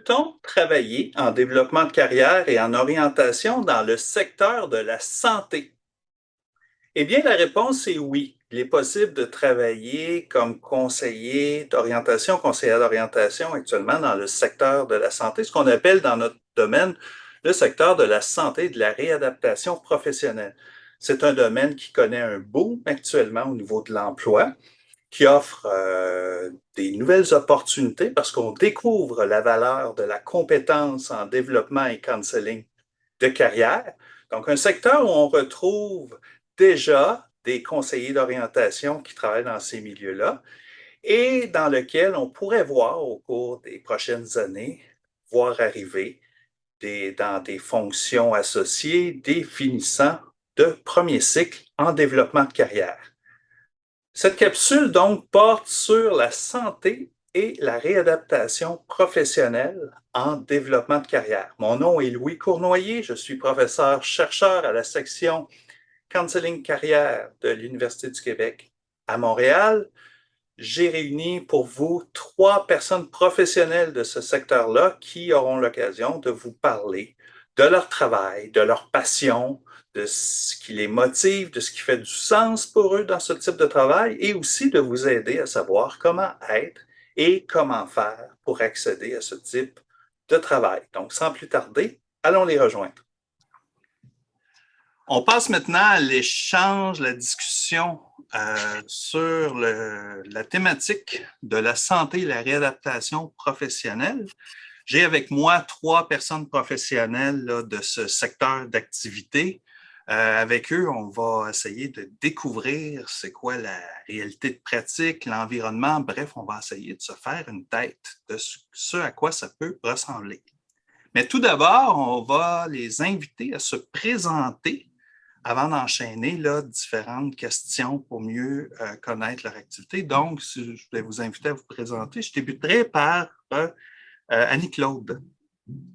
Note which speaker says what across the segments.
Speaker 1: Peut-on travailler en développement de carrière et en orientation dans le secteur de la santé? Eh bien, la réponse est oui. Il est possible de travailler comme conseiller d'orientation, conseillère d'orientation actuellement dans le secteur de la santé, ce qu'on appelle dans notre domaine le secteur de la santé et de la réadaptation professionnelle. C'est un domaine qui connaît un boom actuellement au niveau de l'emploi, qui offre des nouvelles opportunités parce qu'on découvre la valeur de la compétence en développement et counseling de carrière. Donc, un secteur où on retrouve déjà des conseillers d'orientation qui travaillent dans ces milieux-là et dans lequel on pourrait voir au cours des prochaines années, voir arriver dans des fonctions associées des finissants de premier cycle en développement de carrière. Cette capsule, donc, porte sur la santé et la réadaptation professionnelle en développement de carrière. Mon nom est Louis Cournoyer, je suis professeur-chercheur à la section Counseling Carrière de l'Université du Québec à Montréal. J'ai réuni pour vous 3 personnes professionnelles de ce secteur-là qui auront l'occasion de vous parler de leur travail, de leur passion, de ce qui les motive, de ce qui fait du sens pour eux dans ce type de travail et aussi de vous aider à savoir comment être et comment faire pour accéder à ce type de travail. Donc, sans plus tarder, allons les rejoindre. On passe maintenant à l'échange, la discussion sur la thématique de la santé et la réadaptation professionnelle. J'ai avec moi 3 personnes professionnelles là, de ce secteur d'activité. Avec eux, on va essayer de découvrir c'est quoi la réalité de pratique, l'environnement. Bref, on va essayer de se faire une tête de ce à quoi ça peut ressembler. Mais tout d'abord, on va les inviter à se présenter avant d'enchaîner là, différentes questions pour mieux connaître leur activité. Donc, si je vais vous inviter à vous présenter, je débuterai par Annie-Claude.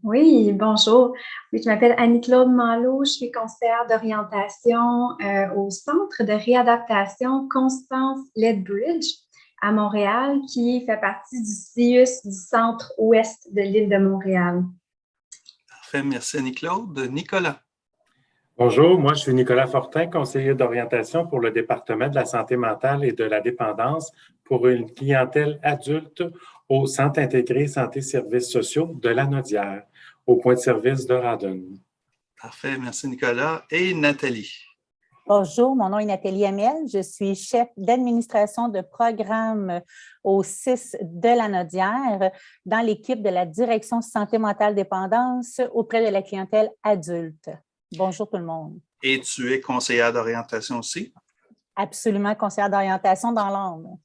Speaker 2: Oui, bonjour. Oui, je m'appelle Annie-Claude Malo, je suis conseillère d'orientation au Centre de réadaptation Constance Lethbridge à Montréal, qui fait partie du CIUS du centre-ouest de l'île de Montréal.
Speaker 1: Parfait, merci Annie-Claude. Nicolas.
Speaker 3: Bonjour, moi je suis Nicolas Fortin, conseiller d'orientation pour le département de la santé mentale et de la dépendance pour une clientèle adulte au Centre intégré santé-services sociaux de la Nodière, au point de service de Radon.
Speaker 1: Parfait, merci Nicolas. Et Nathalie.
Speaker 4: Bonjour, mon nom est Nathalie Hamel, je suis chef d'administration de programme au CIS de la Nodière dans l'équipe de la direction santé mentale dépendance auprès de la clientèle adulte. Bonjour tout le monde.
Speaker 1: Et tu es conseillère d'orientation aussi?
Speaker 4: Absolument, conseillère d'orientation dans l'âme.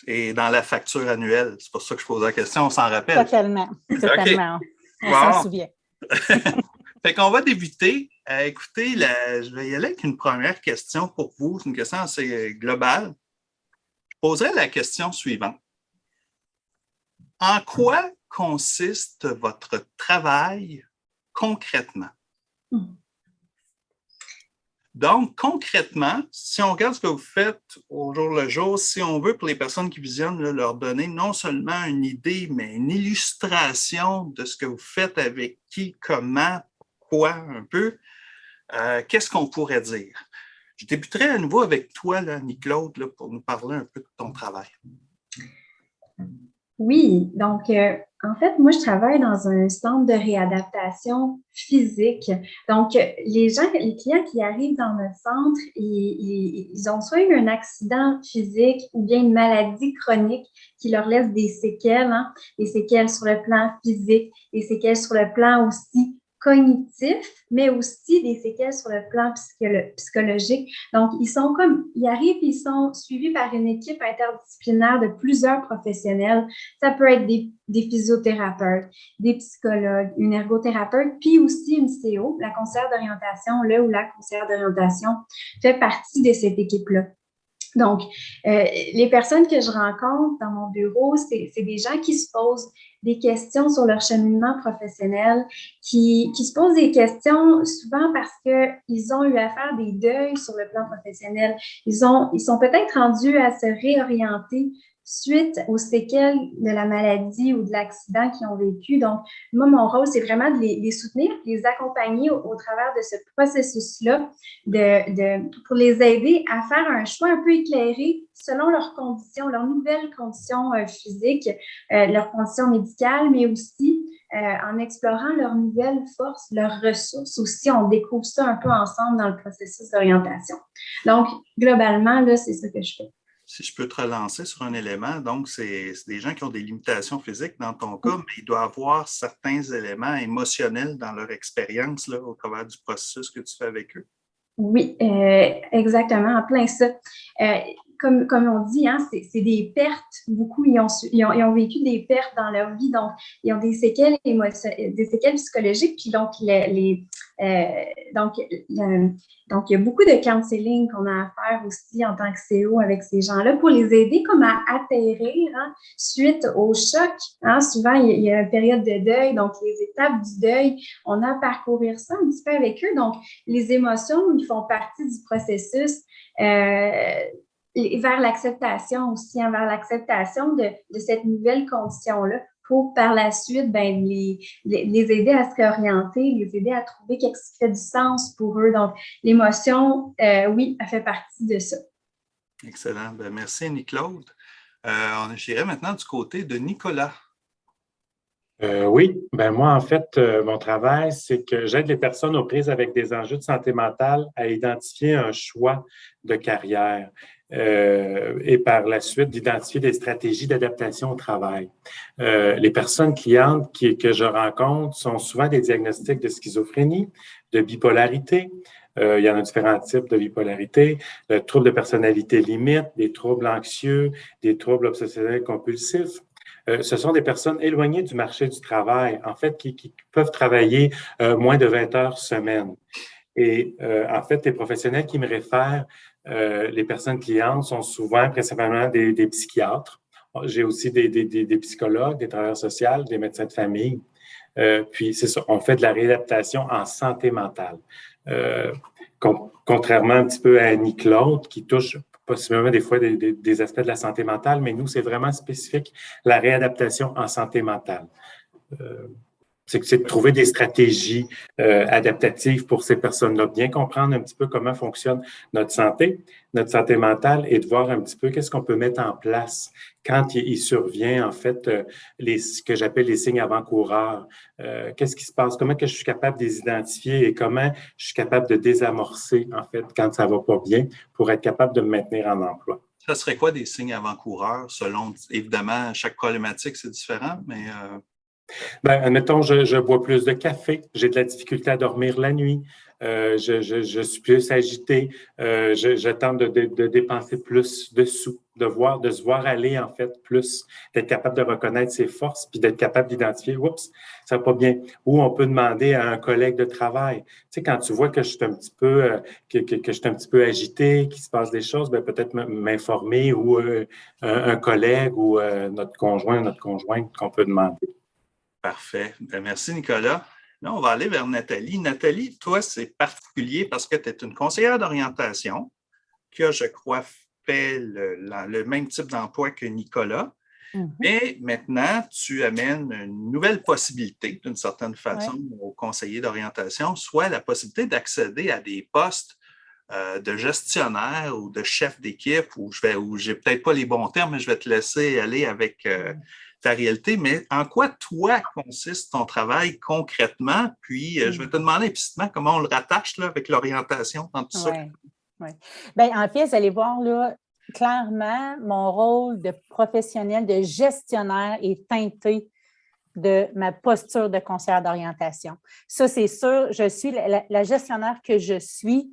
Speaker 1: Et dans la facture annuelle, c'est pour ça que je pose la question, on s'en rappelle?
Speaker 4: Totalement, totalement. Okay. On s'en souvient.
Speaker 1: Fait qu'on va débuter. Écoutez, je vais y aller avec une première question pour vous. C'est une question assez globale. Je poserai la question suivante. En quoi consiste votre travail concrètement? Donc, concrètement, si on regarde ce que vous faites au jour le jour, si on veut, pour les personnes qui visionnent, là, leur donner non seulement une idée, mais une illustration de ce que vous faites avec qui, comment, quoi, un peu, qu'est-ce qu'on pourrait dire? Je débuterai à nouveau avec toi, Annie-Claude, pour nous parler un peu de ton travail.
Speaker 2: Oui, donc en fait, moi, je travaille dans un centre de réadaptation physique. Donc, les clients qui arrivent dans notre centre, ils ont soit eu un accident physique ou bien une maladie chronique qui leur laisse des séquelles, des séquelles sur le plan physique, des séquelles sur le plan aussi cognitif, mais aussi des séquelles sur le plan psychologique. Donc, ils arrivent, ils sont suivis par une équipe interdisciplinaire de plusieurs professionnels. Ça peut être des physiothérapeutes, des psychologues, une ergothérapeute, puis aussi une CO, la conseillère d'orientation, ou la conseillère d'orientation fait partie de cette équipe-là. Donc, les personnes que je rencontre dans mon bureau, c'est des gens qui se posent des questions sur leur cheminement professionnel, qui se posent des questions souvent parce qu'ils ont eu à faire des deuils sur le plan professionnel. Ils sont peut-être rendus à se réorienter suite aux séquelles de la maladie ou de l'accident qu'ils ont vécu. Donc, moi, mon rôle, c'est vraiment de les soutenir, de les accompagner au travers de ce processus-là, pour les aider à faire un choix un peu éclairé selon leurs conditions, leurs nouvelles conditions physiques, leurs conditions médicales, mais aussi en explorant leurs nouvelles forces, leurs ressources aussi. On découvre ça un peu ensemble dans le processus d'orientation. Donc, globalement, là, c'est ça que je fais.
Speaker 1: Si je peux te relancer sur un élément, donc c'est des gens qui ont des limitations physiques dans ton cas, mais il doit avoir certains éléments émotionnels dans leur expérience là, au travers du processus que tu fais avec eux.
Speaker 2: Oui, exactement, en plein ça. Comme on dit, hein, c'est des pertes. Beaucoup, ils ont vécu des pertes dans leur vie, donc ils ont des séquelles des séquelles psychologiques. Puis donc, donc, il y a beaucoup de counseling qu'on a à faire aussi en tant que CO avec ces gens-là pour les aider comme à atterrir suite au choc. Hein. Souvent, il y a une période de deuil, donc les étapes du deuil, on a à parcourir ça un petit peu avec eux. Donc, les émotions, ils font partie du processus vers l'acceptation aussi, hein, vers l'acceptation de cette nouvelle condition-là pour par la suite les aider à se réorienter, les aider à trouver quelque chose qui fait du sens pour eux. Donc, l'émotion, oui, elle fait partie de ça.
Speaker 1: Excellent. Bien, merci, Annie-Claude. J'irai maintenant du côté de Nicolas.
Speaker 3: Oui, ben moi, en fait, mon travail, c'est que j'aide les personnes aux prises avec des enjeux de santé mentale à identifier un choix de carrière et par la suite d'identifier des stratégies d'adaptation au travail. Les personnes clientes que je rencontre sont souvent des diagnostics de schizophrénie, de bipolarité. Il y en a différents types de bipolarité, le trouble de personnalité limite, des troubles anxieux, des troubles obsessionnels compulsifs. Ce sont des personnes éloignées du marché du travail, en fait, qui peuvent travailler moins de 20 heures semaine. Et en fait, les professionnels qui me réfèrent, les personnes clientes sont souvent principalement des psychiatres. J'ai aussi des psychologues, des travailleurs sociaux, des médecins de famille. Puis c'est ça, on fait de la réadaptation en santé mentale. Contrairement un petit peu à Annie-Claude, qui touche possiblement des fois des aspects de la santé mentale, mais nous, c'est vraiment spécifique, la réadaptation en santé mentale. C'est de trouver des stratégies adaptatives pour ces personnes-là, bien comprendre un petit peu comment fonctionne notre santé mentale et de voir un petit peu qu'est-ce qu'on peut mettre en place quand il survient, en fait, ce que j'appelle les signes avant-coureurs. Qu'est-ce qui se passe? Comment que je suis capable de les identifier et comment je suis capable de désamorcer, en fait, quand ça va pas bien pour être capable de me maintenir en emploi.
Speaker 1: Ça serait quoi des signes avant-coureurs? Selon, évidemment, chaque problématique, c'est différent, mais...
Speaker 3: Ben, admettons, je bois plus de café, j'ai de la difficulté à dormir la nuit, je suis plus agité, je tente de dépenser plus de sous, de se voir aller, en fait, plus, d'être capable de reconnaître ses forces, puis d'être capable d'identifier, oups, ça va pas bien. Ou on peut demander à un collègue de travail. Tu sais, quand tu vois que je suis un petit peu, que je suis un petit peu agité, qu'il se passe des choses, ben peut-être m'informer ou un collègue ou notre conjointe qu'on peut demander.
Speaker 1: Parfait. Bien, merci, Nicolas. Là, on va aller vers Nathalie. Nathalie, toi, c'est particulier parce que tu es une conseillère d'orientation qui a, je crois, fait le même type d'emploi que Nicolas. Mais maintenant, tu amènes une nouvelle possibilité, d'une certaine façon, aux conseillers d'orientation, soit la possibilité d'accéder à des postes de gestionnaire ou de chef d'équipe, où j'ai peut-être pas les bons termes, mais je vais te laisser aller avec ta réalité. Mais en quoi, toi, consiste ton travail concrètement? Puis, je vais te demander implicitement comment on le rattache là, avec l'orientation dans tout ça.
Speaker 4: Oui. Bien, en fait, vous allez voir, là, clairement, mon rôle de professionnel, de gestionnaire est teinté de ma posture de conseillère d'orientation. Ça, c'est sûr, je suis la gestionnaire que je suis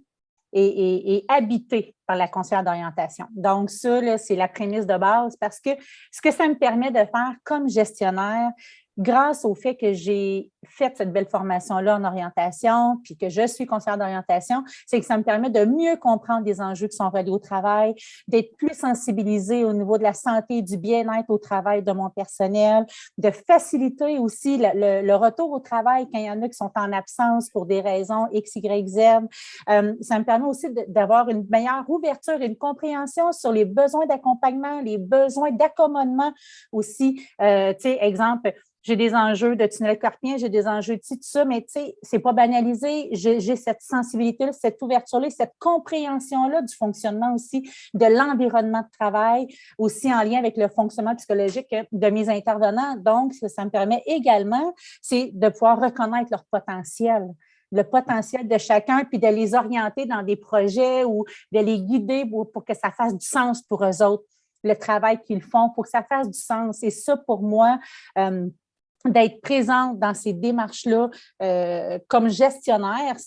Speaker 4: est habitée par la conseillère d'orientation. Donc, ça, là, c'est la prémisse de base parce que ce que ça me permet de faire comme gestionnaire, grâce au fait que j'ai fait cette belle formation-là en orientation, puis que je suis conseillère d'orientation, c'est que ça me permet de mieux comprendre des enjeux qui sont reliés au travail, d'être plus sensibilisée au niveau de la santé et du bien-être au travail de mon personnel, de faciliter aussi le retour au travail quand il y en a qui sont en absence pour des raisons X, Y, Z. Ça me permet aussi d'avoir une meilleure ouverture et une compréhension sur les besoins d'accompagnement, les besoins d'accommodement aussi. Tu sais, exemple, j'ai des enjeux de tunnel carpien, j'ai des enjeux de ci, tout ça, mais tu sais, c'est pas banalisé. J'ai cette sensibilité-là, cette ouverture-là, cette compréhension-là du fonctionnement aussi, de l'environnement de travail, aussi en lien avec le fonctionnement psychologique de mes intervenants. Donc, ça me permet également, c'est de pouvoir reconnaître leur potentiel, le potentiel de chacun, puis de les orienter dans des projets ou de les guider pour que ça fasse du sens pour eux autres, le travail qu'ils font, pour que ça fasse du sens. Et ça, pour moi, d'être présente dans ces démarches-là comme gestionnaire,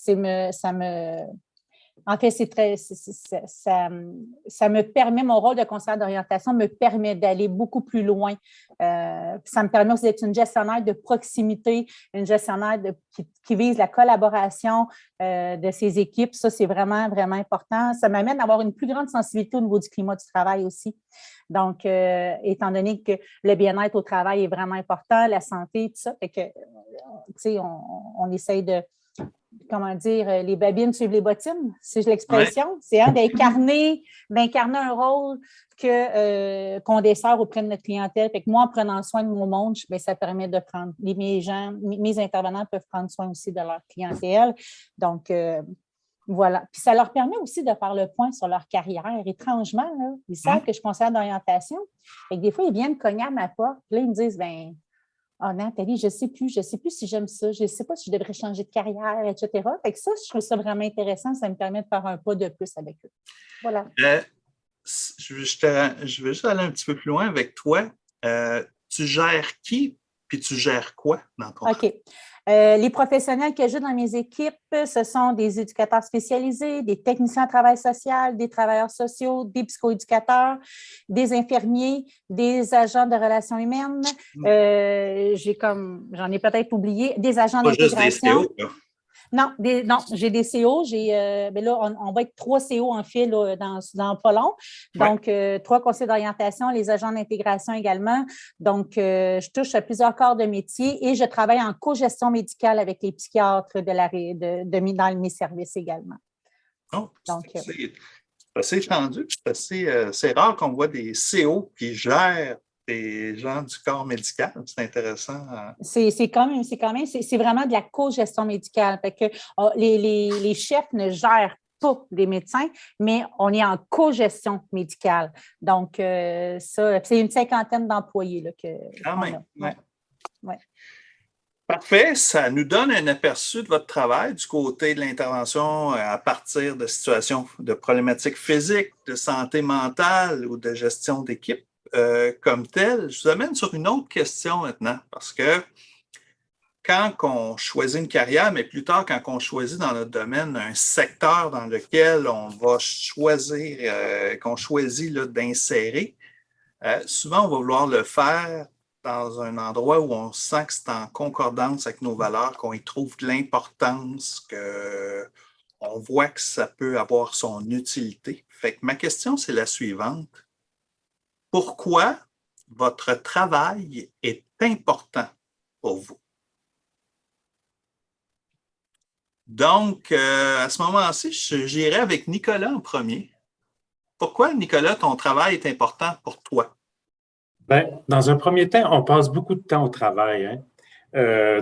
Speaker 4: en fait, ça me permet, mon rôle de conseillère d'orientation me permet d'aller beaucoup plus loin. Ça me permet aussi d'être une gestionnaire de proximité, une gestionnaire qui vise la collaboration de ces équipes. Ça, c'est vraiment, vraiment important. Ça m'amène à avoir une plus grande sensibilité au niveau du climat du travail aussi. Donc, étant donné que le bien-être au travail est vraiment important, la santé, tout ça, fait que, tu sais, on essaye de, comment dire, les babines suivent les bottines, si j'ai l'expression. Ouais. C'est d'incarner un rôle qu'on dessert auprès de notre clientèle. Fait que moi, en prenant soin de mon monde, bien, ça permet de prendre, mes intervenants peuvent prendre soin aussi de leur clientèle. Donc, voilà. Puis ça leur permet aussi de faire le point sur leur carrière. Étrangement, là, ils savent que je suis conseillère d'orientation. Fait que des fois, ils viennent cogner à ma porte. Puis là, ils me disent, bien, oh Nathalie, je ne sais plus si j'aime ça, je ne sais pas si je devrais changer de carrière, etc. Fait que ça, je trouve ça vraiment intéressant. Ça me permet de faire un pas de plus avec eux. Voilà.
Speaker 1: Je vais juste aller un petit peu plus loin avec toi. Tu gères qui, puis tu gères quoi dans ton
Speaker 4: OK. Les professionnels que j'ai dans mes équipes, ce sont des éducateurs spécialisés, des techniciens en travail social, des travailleurs sociaux, des psychoéducateurs, des infirmiers, des agents de relations humaines. J'en ai peut-être oublié, des agents d'intégration.
Speaker 1: Juste des CO, là.
Speaker 4: Non, j'ai des CO. Mais là, on va être 3 CO en fil là, dans pas long. Donc, 3 conseillers d'orientation, les agents d'intégration également. Donc, je touche à plusieurs corps de métier et je travaille en co-gestion médicale avec les psychiatres dans mes services également.
Speaker 1: Oh, c'est assez étendu. C'est rare qu'on voit des CO qui gèrent des gens du corps médical. C'est intéressant.
Speaker 4: C'est vraiment de la co-gestion médicale. Fait que, les chefs ne gèrent pas les médecins, mais on est en co-gestion médicale. Donc, ça, c'est une 50aine d'employés là,
Speaker 1: quand même.
Speaker 4: Ouais.
Speaker 1: Parfait. Ça nous donne un aperçu de votre travail du côté de l'intervention à partir de situations de problématiques physiques, de santé mentale ou de gestion d'équipe. Comme tel, je vous amène sur une autre question maintenant, parce que quand on choisit une carrière, mais plus tard, quand on choisit dans notre domaine un secteur dans lequel on va choisir, qu'on choisit là, d'insérer, souvent on va vouloir le faire dans un endroit où on sent que c'est en concordance avec nos valeurs, qu'on y trouve de l'importance, qu'on voit que ça peut avoir son utilité. Fait que ma question, c'est la suivante. Pourquoi votre travail est important pour vous? Donc, à ce moment-ci, j'irai avec Nicolas en premier. Pourquoi, Nicolas, ton travail est important pour toi?
Speaker 3: Bien, dans un premier temps, on passe beaucoup de temps au travail, hein,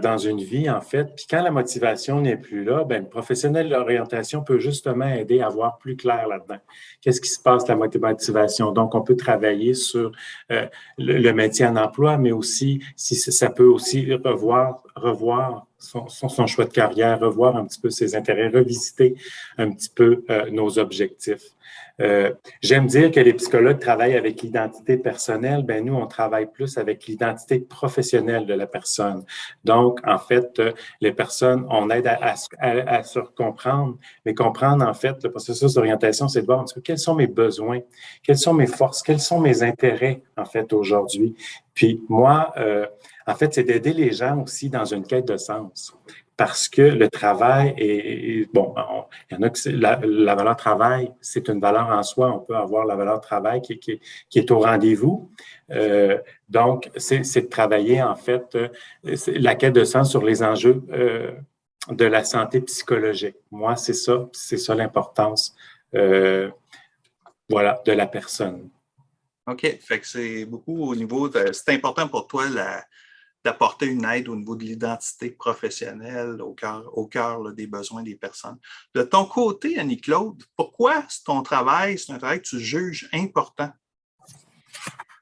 Speaker 3: dans une vie, en fait. Puis quand la motivation n'est plus là, bien, le professionnel de l'orientation peut justement aider à voir plus clair là-dedans. Qu'est-ce qui se passe, la motivation? Donc, on peut travailler sur le maintien en emploi, mais aussi, si ça peut aussi revoir son choix de carrière, revoir un petit peu ses intérêts, revisiter un petit peu nos objectifs. J'aime dire que les psychologues travaillent avec l'identité personnelle. Ben nous, on travaille plus avec l'identité professionnelle de la personne. Donc, en fait, les personnes, on aide à se comprendre, mais comprendre, en fait, le processus d'orientation, c'est de voir un petit peu quels sont mes besoins, quelles sont mes forces, quels sont mes intérêts, en fait, aujourd'hui. Puis moi, en fait, c'est d'aider les gens aussi dans une quête de sens. Parce que le travail il y en a que la valeur travail, c'est une valeur en soi. On peut avoir la valeur travail qui est au rendez-vous. Donc, c'est de travailler, en fait, la quête de sens sur les enjeux de la santé psychologique. Moi, c'est ça l'importance Voilà, de la personne.
Speaker 1: OK. Fait que c'est beaucoup au niveau c'est important pour toi d'apporter une aide au niveau de l'identité professionnelle au cœur là, des besoins des personnes. De ton côté, Annie-Claude, pourquoi ton travail, c'est un travail que tu juges important?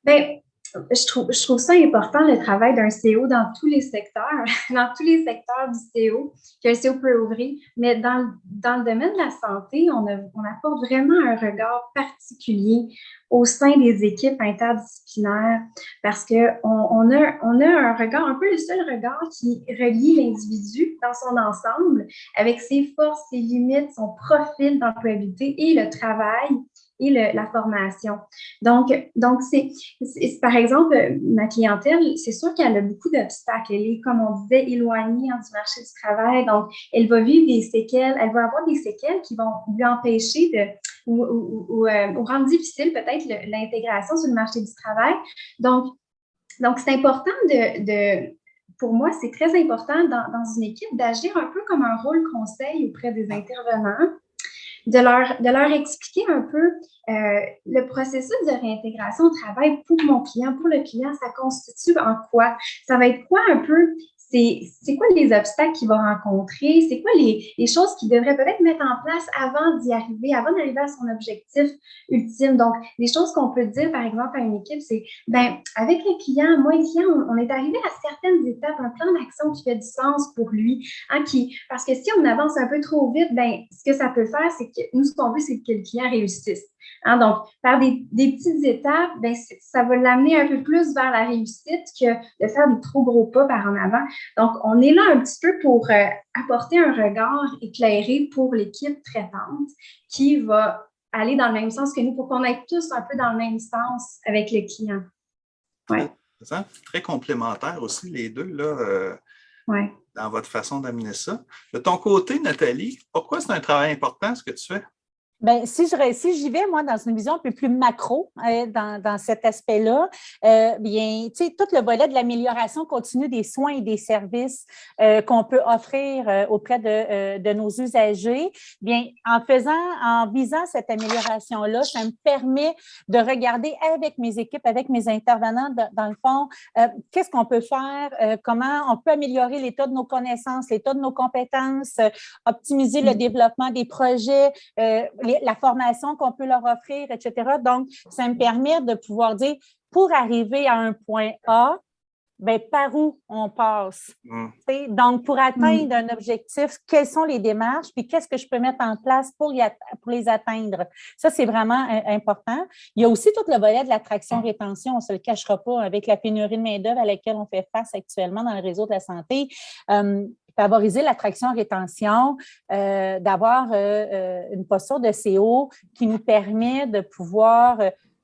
Speaker 2: Bien, je trouve ça important, le travail d'un CO dans tous les secteurs, dans tous les secteurs du CO, que le CO peut ouvrir. Mais dans le domaine de la santé, on apporte vraiment un regard particulier au sein des équipes interdisciplinaires parce qu'on a un regard, un peu le seul regard qui relie l'individu dans son ensemble avec ses forces, ses limites, son profil d'employabilité et le travail et la formation. Donc par exemple, ma clientèle, c'est sûr qu'elle a beaucoup d'obstacles. Elle est, comme on disait, éloignée du marché du travail. Donc, elle va vivre des séquelles, elle va avoir des séquelles qui vont lui empêcher ou rendre difficile peut-être l'intégration sur le marché du travail. Donc c'est important pour moi, c'est très important dans une équipe d'agir un peu comme un rôle conseil auprès des intervenants, de leur expliquer un peu le processus de réintégration au travail pour mon client, pour le client, ça constitue en quoi? Ça va être quoi un peu? C'est quoi les obstacles qu'il va rencontrer? C'est quoi les choses qu'il devrait peut-être mettre en place avant d'y arriver, avant d'arriver à son objectif ultime? Donc, les choses qu'on peut dire, par exemple, à une équipe, c'est, ben, avec le client, moi et le client, on est arrivé à certaines étapes, un plan d'action qui fait du sens pour lui, hein, parce que si on avance un peu trop vite, ben, ce que ça peut faire, c'est que nous, ce qu'on veut, c'est que le client réussisse. Hein, donc, faire des petites étapes, ben, ça va l'amener un peu plus vers la réussite que de faire des trop gros pas par en avant. Donc, on est là un petit peu pour apporter un regard éclairé pour l'équipe traitante qui va aller dans le même sens que nous pour qu'on aille tous un peu dans le même sens avec le client.
Speaker 1: Ouais. Très complémentaires aussi, les deux, là,
Speaker 2: ouais.
Speaker 1: Dans votre façon d'amener ça. De ton côté, Nathalie, pourquoi c'est un travail important ce que tu fais?
Speaker 4: Bien, si j'y vais, moi, dans une vision un peu plus macro, dans cet aspect-là, bien, tu sais, tout le volet de l'amélioration continue des soins et des services qu'on peut offrir auprès de nos usagers, bien, en visant cette amélioration-là, ça me permet de regarder avec mes équipes, avec mes intervenants, dans le fond, qu'est-ce qu'on peut faire, comment on peut améliorer l'état de nos connaissances, l'état de nos compétences, optimiser le développement des projets, la formation qu'on peut leur offrir, etc. Donc, ça me permet de pouvoir dire, pour arriver à un point A, bien, par où on passe? Donc, pour atteindre un objectif, quelles sont les démarches, puis qu'est-ce que je peux mettre en place pour les atteindre? Ça, c'est vraiment important. Il y a aussi tout le volet de l'attraction-rétention, on ne se le cachera pas, avec la pénurie de main-d'œuvre à laquelle on fait face actuellement dans le réseau de la santé. Favoriser l'attraction-rétention, d'avoir une posture de CO qui nous permet de pouvoir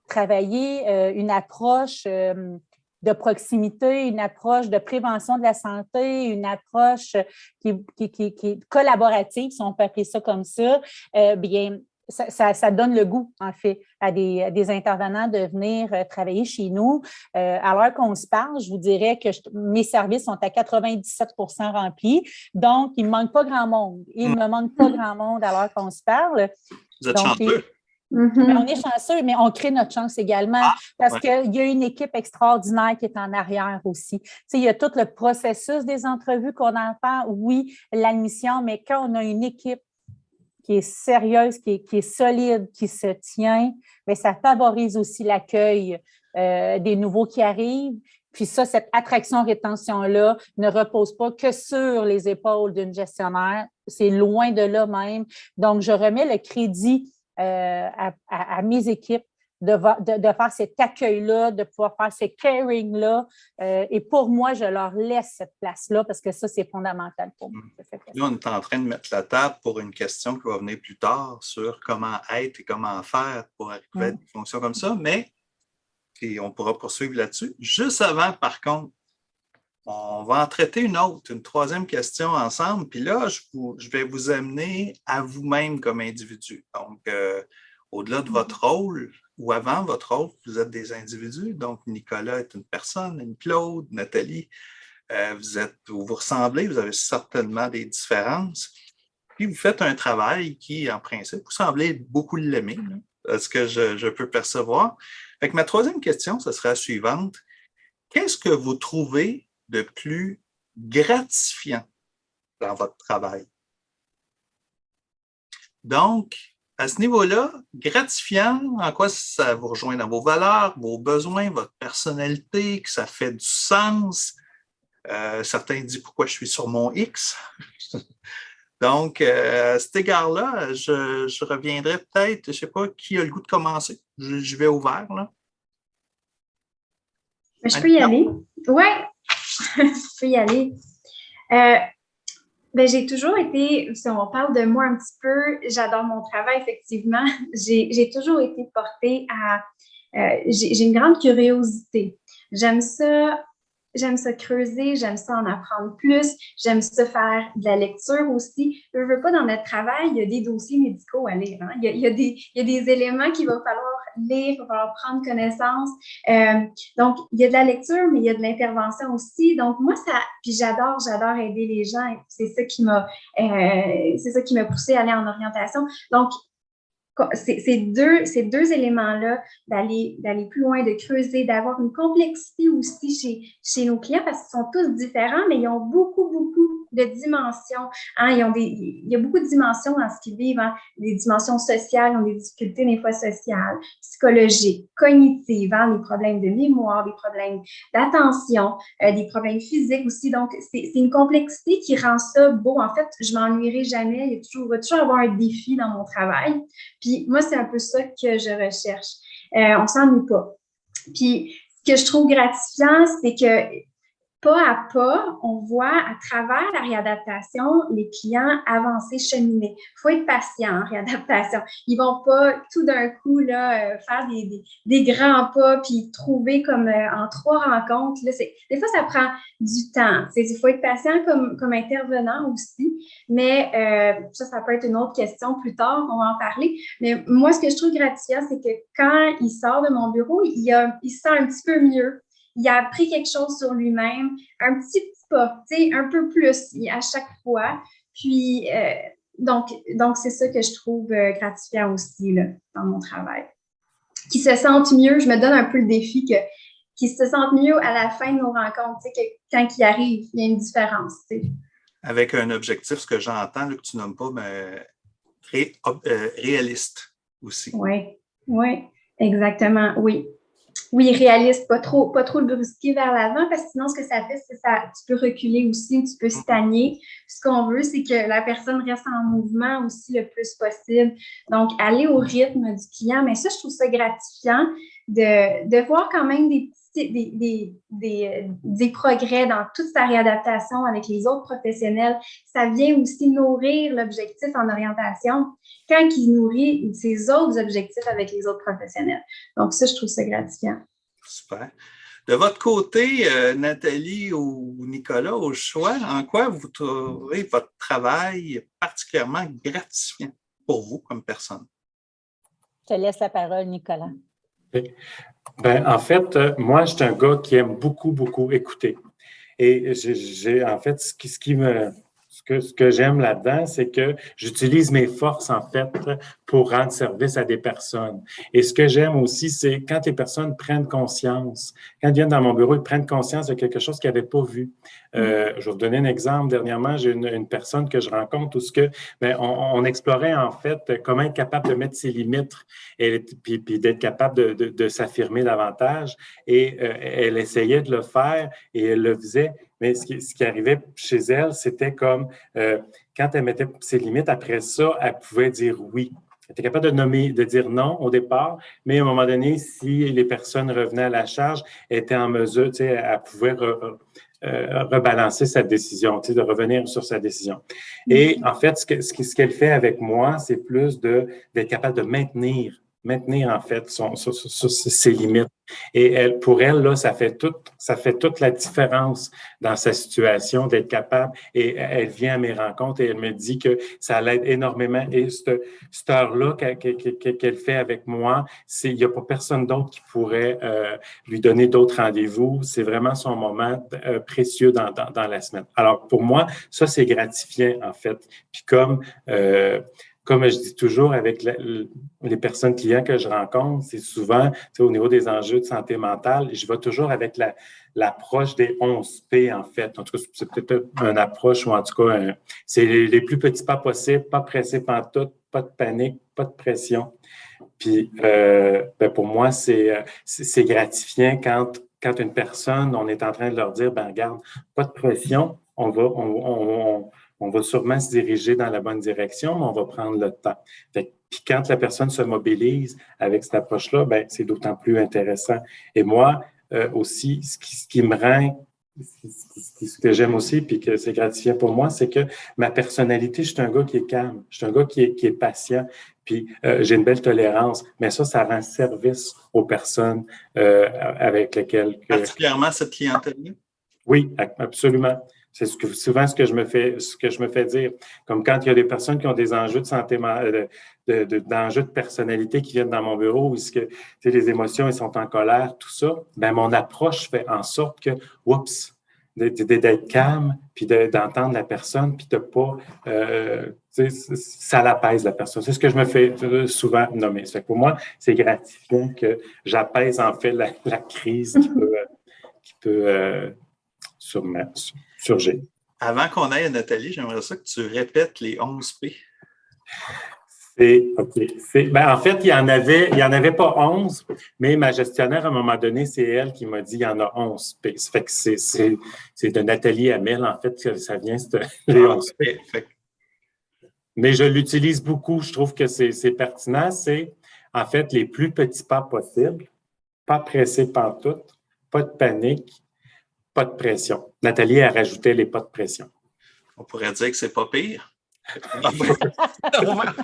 Speaker 4: travailler une approche de proximité, une approche de prévention de la santé, une approche qui est collaborative, si on peut appeler ça comme ça, bien, ça donne le goût, en fait, à des intervenants de venir travailler chez nous. À l'heure qu'on se parle, je vous dirais que mes services sont à 97 % remplis, donc il ne me manque pas grand monde. Il ne me manque pas grand monde à l'heure qu'on se parle.
Speaker 1: Vous êtes chanceux.
Speaker 4: On est chanceux, mais on crée notre chance également parce qu'il y a une équipe extraordinaire qui est en arrière aussi. Tu sais, il y a tout le processus des entrevues qu'on entend, oui, l'admission, mais quand on a une équipe qui est sérieuse, qui est solide, qui se tient, bien, ça favorise aussi l'accueil des nouveaux qui arrivent. Puis ça, cette attraction-rétention-là ne repose pas que sur les épaules d'une gestionnaire. C'est loin de là même. Donc, je remets le crédit à mes équipes de faire cet accueil-là, de pouvoir faire ce caring-là. Et pour moi, je leur laisse cette place-là parce que ça, c'est fondamental pour moi.
Speaker 1: Là, on est en train de mettre la table pour une question qui va venir plus tard sur comment être et comment faire pour arriver à une fonction comme ça, mais et on pourra poursuivre là-dessus. Juste avant, par contre, on va en traiter une troisième question ensemble. Puis là, je vais vous amener à vous-même comme individu. Donc, au-delà de votre rôle ou avant votre rôle, vous êtes des individus. Donc, Nicolas est une personne, Annie-Claude, Nathalie, vous ressemblez, vous avez certainement des différences. Puis, vous faites un travail qui, en principe, vous semblez beaucoup l'aimer. ce que je peux percevoir. Fait que ma troisième question, ce sera la suivante. Qu'est-ce que vous trouvez de plus gratifiant dans votre travail? Donc, à ce niveau-là, gratifiant, en quoi ça vous rejoint dans vos valeurs, vos besoins, votre personnalité, que ça fait du sens? Certains disent pourquoi je suis sur mon X. Donc, à cet égard-là, je reviendrai peut-être, je ne sais pas qui a le goût de commencer. Je vais ouvert, là.
Speaker 2: Je peux y aller? Oui, je peux y aller. J'ai toujours été, si on parle de moi un petit peu, j'adore mon travail, effectivement. J'ai toujours été portée à... j'ai une grande curiosité. J'aime ça creuser, j'aime ça en apprendre plus, j'aime ça faire de la lecture aussi. Je veux pas, dans notre travail, il y a des dossiers médicaux à lire. Hein? Il y a des éléments qu'il va falloir lire, il va falloir prendre connaissance. Donc, il y a de la lecture, mais il y a de l'intervention aussi. Donc, moi, puis j'adore aider les gens. C'est ça qui m'a poussée à aller en orientation. Donc, ces deux éléments-là, d'aller plus loin, de creuser, d'avoir une complexité aussi chez nos clients, parce qu'ils sont tous différents, mais ils ont beaucoup de dimensions. Hein? Il y a beaucoup de dimensions dans ce qu'ils vivent, hein? Des dimensions sociales, ils ont des difficultés des fois sociales, psychologiques, cognitives, hein? Des problèmes de mémoire, des problèmes d'attention, des problèmes physiques aussi. Donc, c'est une complexité qui rend ça beau. En fait, je m'ennuierai jamais. Il va toujours avoir un défi dans mon travail. Puis moi, c'est un peu ça que je recherche. On s'ennuie pas. Puis ce que je trouve gratifiant, c'est que pas à pas, on voit à travers la réadaptation les clients avancer, cheminer. Il faut être patient en réadaptation. Ils vont pas tout d'un coup là, faire des grands pas puis trouver comme en 3 rencontres. Là, des fois, ça prend du temps. Il faut être patient comme intervenant aussi. Mais ça peut être une autre question plus tard, on va en parler. Mais moi, ce que je trouve gratifiant, c'est que quand il sort de mon bureau, il se sent un petit peu mieux. Il a appris quelque chose sur lui-même, un petit pas, un peu plus à chaque fois. Puis, donc c'est ça que je trouve gratifiant aussi là, dans mon travail. Qu'ils se sentent mieux, je me donne un peu le défi qu'ils se sentent mieux à la fin de nos rencontres, que quand ils arrivent, il y a une différence.
Speaker 1: Avec un objectif, ce que j'entends, là, que tu nommes pas, mais réaliste aussi.
Speaker 2: Oui, exactement, oui. Oui, réaliste, pas trop le brusquer vers l'avant, parce que sinon, ce que ça fait, c'est ça, tu peux reculer aussi, tu peux stagner. Ce qu'on veut, c'est que la personne reste en mouvement aussi le plus possible. Donc, aller au rythme du client, mais ça, je trouve ça gratifiant de voir quand même des progrès dans toute sa réadaptation avec les autres professionnels. Ça vient aussi nourrir l'objectif en orientation quand il nourrit ses autres objectifs avec les autres professionnels. Donc ça, je trouve ça gratifiant.
Speaker 1: Super. De votre côté, Nathalie ou Nicolas, au choix, en quoi vous trouvez votre travail particulièrement gratifiant pour vous comme personne?
Speaker 4: Je te laisse la parole, Nicolas.
Speaker 3: En fait, moi, je suis un gars qui aime beaucoup écouter. Et en fait, ce que j'aime là-dedans, c'est que j'utilise mes forces, en fait, pour rendre service à des personnes. Et ce que j'aime aussi, c'est quand les personnes prennent conscience, quand ils viennent dans mon bureau, ils prennent conscience de quelque chose qu'ils n'avaient pas vu. Je vais vous donner un exemple. Dernièrement, j'ai une personne que je rencontre où on explorait, en fait, comment être capable de mettre ses limites et puis d'être capable de s'affirmer davantage. Et elle essayait de le faire et elle le faisait. Mais ce qui arrivait chez elle, c'était comme quand elle mettait ses limites, après ça, elle pouvait dire oui. Elle était capable de dire non au départ, mais à un moment donné, si les personnes revenaient à la charge, elle était en mesure, elle pouvait rebalancer sa décision, de revenir sur sa décision. Et en fait, ce qu'elle fait avec moi, c'est plus d'être capable de maintenir en fait ses limites. Et pour elle, là, ça fait toute la différence dans sa situation d'être capable. Et elle vient à mes rencontres et elle me dit que ça l'aide énormément. Et cette heure-là qu'elle fait avec moi, il n'y a pas personne d'autre qui pourrait lui donner d'autres rendez-vous. C'est vraiment son moment précieux dans la semaine. Alors, pour moi, ça, c'est gratifiant, en fait. Puis comme comme je dis toujours avec les personnes clients que je rencontre, c'est souvent au niveau des enjeux de santé mentale, je vais toujours avec l'approche des 11 P, en fait. En tout cas, c'est peut-être une approche ou en tout cas, c'est les plus petits pas possibles, pas pressé pantoute, pas de panique, pas de pression. Puis, pour moi, c'est gratifiant quand une personne, on est en train de leur dire, regarde, pas de pression, on va sûrement se diriger dans la bonne direction, mais on va prendre le temps. Puis quand la personne se mobilise avec cette approche-là, c'est d'autant plus intéressant. Et moi, aussi, ce qui me rend, ce que j'aime aussi, puis que c'est gratifiant pour moi, c'est que ma personnalité, je suis un gars qui est calme, je suis un gars qui est patient, puis j'ai une belle tolérance, mais ça rend service aux personnes avec lesquelles...
Speaker 1: Particulièrement cette clientèle-là?
Speaker 3: Oui, absolument. C'est souvent ce que je me fais dire. Comme quand il y a des personnes qui ont des enjeux de santé, d'enjeux de personnalité qui viennent dans mon bureau, où les émotions, ils sont en colère, tout ça, mon approche fait en sorte que, oups, d'être calme, puis d'entendre la personne, puis de pas, ça l'apaise la personne. C'est ce que je me fais souvent nommer. Ça fait que pour moi, c'est gratifiant que j'apaise en fait la crise qui peut surgir.
Speaker 1: Avant qu'on aille à Nathalie, j'aimerais ça que tu répètes les 11 P.
Speaker 3: En fait, il y en avait pas 11, mais ma gestionnaire, à un moment donné, c'est elle qui m'a dit il y en a 11 P. Ça fait que c'est de Nathalie Hamel, en fait, que ça vient, les 11 P. Mais je l'utilise beaucoup, je trouve que c'est pertinent. C'est, en fait, les plus petits pas possibles, pas pressé pantoute, pas de panique, pas de pression. Nathalie a rajouté les pas de pression.
Speaker 1: On pourrait dire que c'est pas pire.